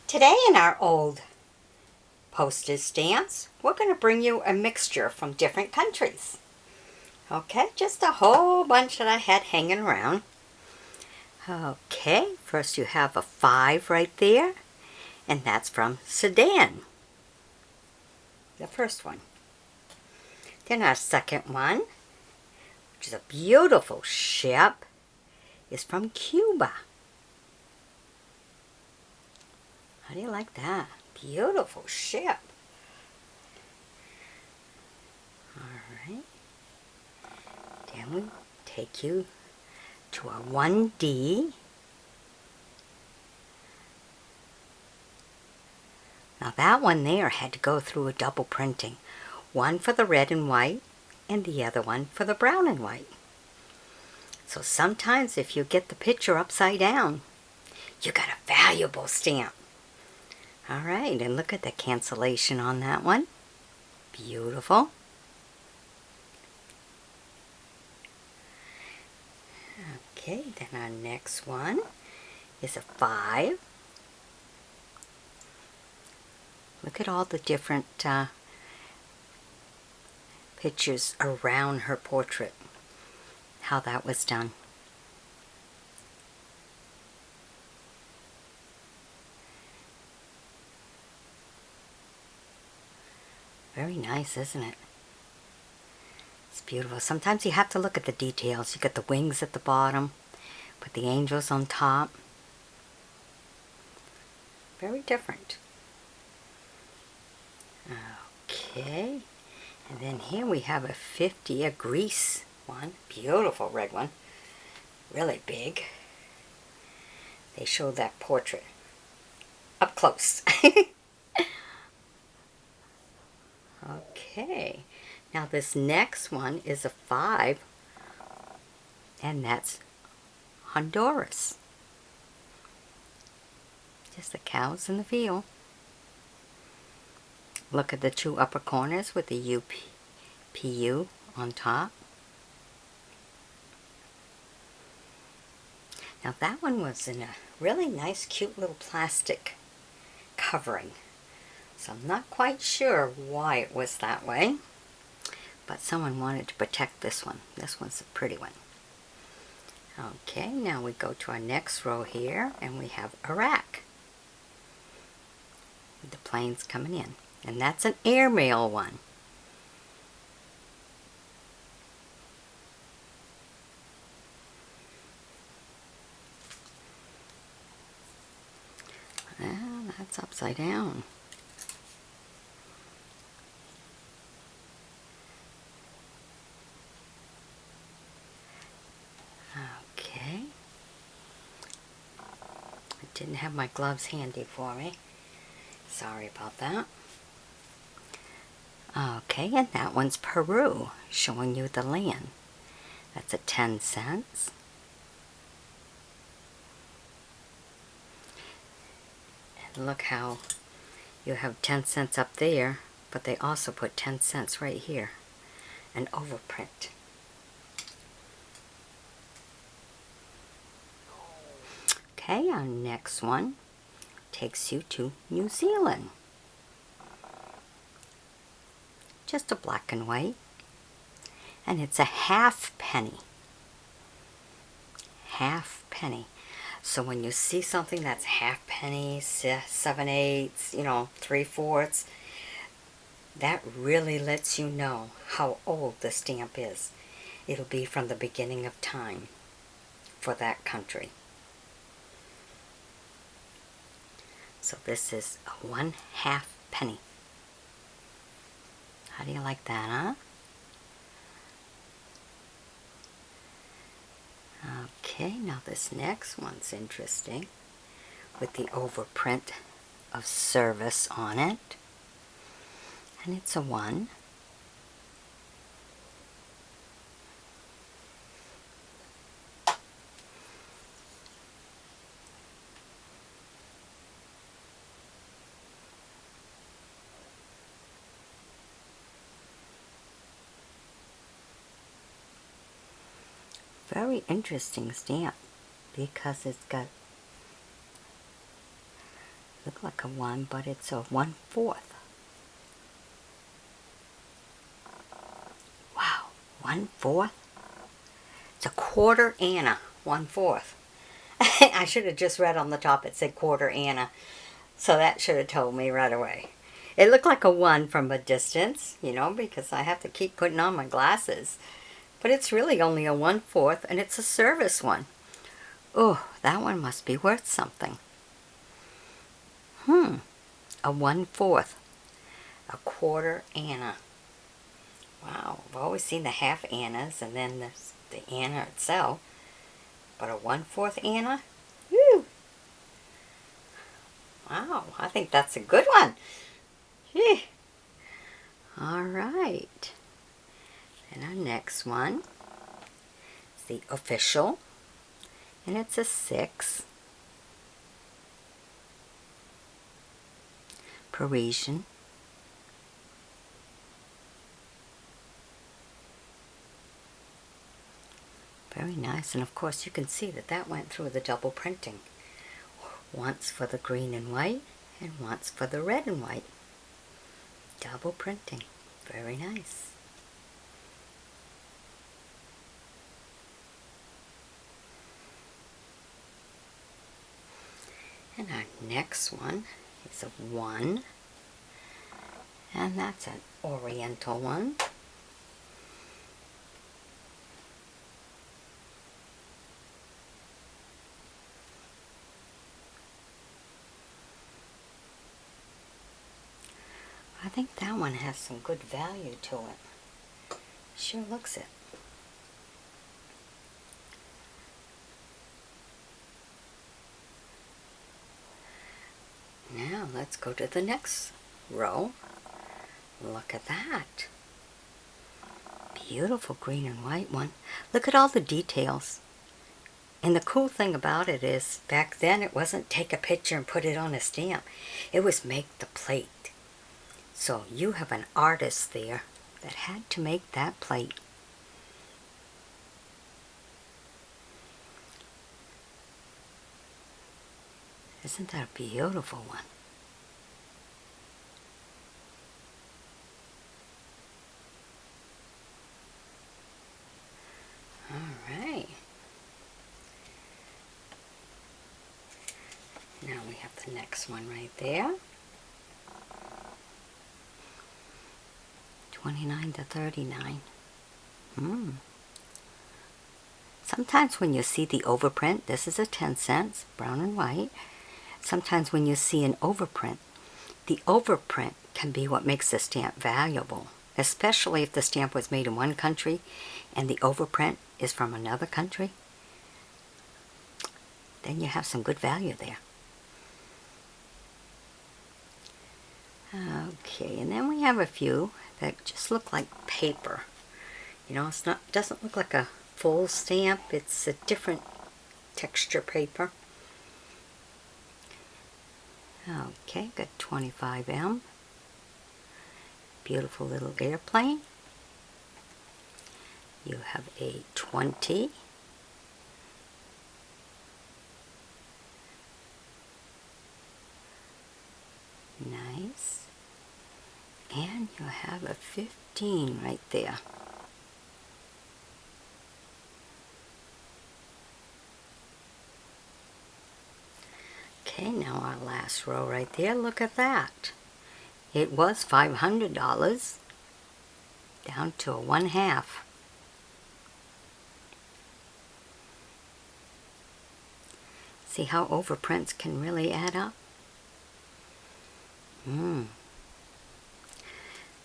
Today in our old postage stamps, we're going to bring you a mixture from different countries. Okay, just a whole bunch that I had hanging around. Okay, first you have a 5 right there, and that's from Sudan. The first one. Then our second one, which is a beautiful ship, is from Cuba. How do you like that? Beautiful ship. Alright. Then we take you to our 1D. Now that one there had to go through a double printing. One for the red and white, and the other one for the brown and white. So sometimes if you get the picture upside down, you got a valuable stamp. Alright, and look at the cancellation on that one. Beautiful. Okay, then our next one is a 5. Look at all the different pictures around her portrait. How that was done. Very nice, isn't it? It's beautiful. Sometimes you have to look at the details. You got the wings at the bottom, put the angels on top. Very different. Okay, and then here we have a 50, a grease one. Beautiful red one. Really big. They show that portrait up close. Okay, now this next one is a 5, and that's Honduras. Just the cows in the field. Look at the 2 upper corners with the PU on top. Now that one was in a really nice, cute little plastic covering. So I'm not quite sure why it was that way, but someone wanted to protect this one. This one's a pretty one. Okay, now we go to our next row here, and we have Iraq. With the planes coming in. And that's an airmail one. Well, that's upside down. Okay. I didn't have my gloves handy for me. Sorry about that. Okay, and that one's Peru, showing you the land. That's at 10 cents. And look how you have 10 cents up there, but they also put 10 cents right here. An overprint. Okay, our next one takes you to New Zealand. Just a black and white, and it's a halfpenny. Halfpenny. So when you see something that's halfpenny, 7/8, 3/4, that really lets you know how old the stamp is. It'll be from the beginning of time for that country. So this is a 1/2 penny. How do you like that, huh? Okay, now this next one's interesting with the overprint of service on it. And it's a 1. Very interesting stamp because it's got Look like a 1, but it's a 1/4. Wow, 1/4? It's a quarter Anna, 1/4. I should have just read on the top it said quarter Anna. So that should have told me right away. It looked like a 1 from a distance, you know, because I have to keep putting on my glasses. But it's really only a 1/4, and it's a service one. Oh, that one must be worth something. A 1/4. A quarter Anna. Wow, I've always seen the half Annas, and then there's the Anna itself. But a 1/4 Anna? Woo! Wow, I think that's a good one. Yeah. All right. And our next one is the official, and it's a 6. Parisian. Very nice, and of course you can see that that went through the double printing. Once for the green and white, and once for the red and white. Double printing. Very nice. And our next one is a 1. And that's an oriental one. I think that one has some good value to it. Sure looks it. Now let's go to the next row. Look at that. Beautiful green and white one. Look at all the details. And the cool thing about it is, back then it wasn't take a picture and put it on a stamp. It was make the plate. So you have an artist there that had to make that plate. Isn't that a beautiful one? All right. Now we have the next one right there. 29 to 39. Sometimes when you see the overprint, this is a 10 cents, brown and white. Sometimes when you see an overprint, the overprint can be what makes the stamp valuable, especially if the stamp was made in one country and the overprint is from another country. Then you have some good value there. Okay, and then we have a few that just look like paper. You know, it's not, doesn't look like a full stamp. It's a different texture paper. Okay, got 25M. Beautiful little airplane. You have a 20. Nice. And you have a 15 right there. Okay, now our last row right there, look at that. It was $500 down to a 1/2. See how overprints can really add up?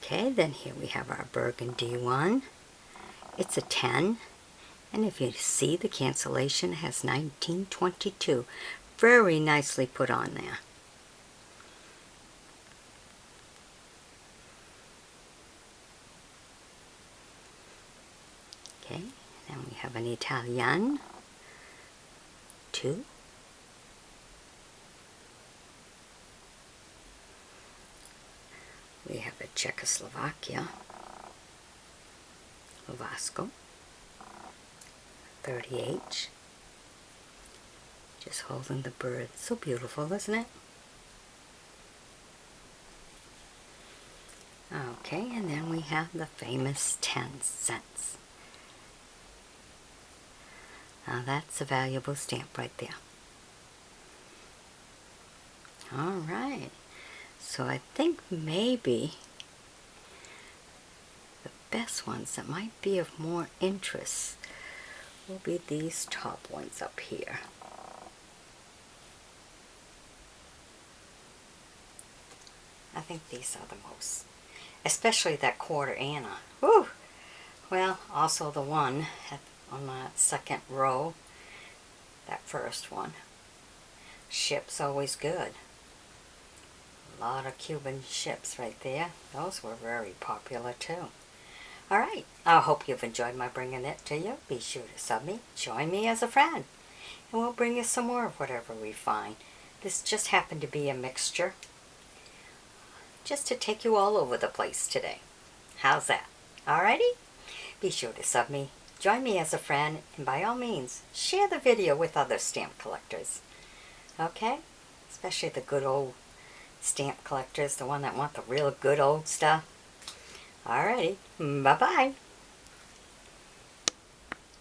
Okay, then here we have our burgundy one. It's a 10, and if you see, the cancellation has 1922. Very nicely put on there. Okay, then we have an Italian 2. We have a Czechoslovakia, Vasco, 30H. Just holding the bird. So beautiful, isn't it? Okay, and then we have the famous 10 cents. Now that's a valuable stamp right there. Alright, so I think maybe the best ones that might be of more interest will be these top ones up here. I think these are the most, especially that quarter Anna. Woo! Well, also the one on the second row, that first one. Ship's always good. A lot of Cuban ships right there. Those were very popular too. Alright, I hope you've enjoyed my bringing it to you. Be sure to sub me, join me as a friend, and we'll bring you some more of whatever we find. This just happened to be a mixture, just to take you all over the place today. How's that? Alrighty? Be sure to sub me, join me as a friend, and by all means, share the video with other stamp collectors. Okay? Especially the good old stamp collectors, the one that want the real good old stuff. Alrighty, bye-bye.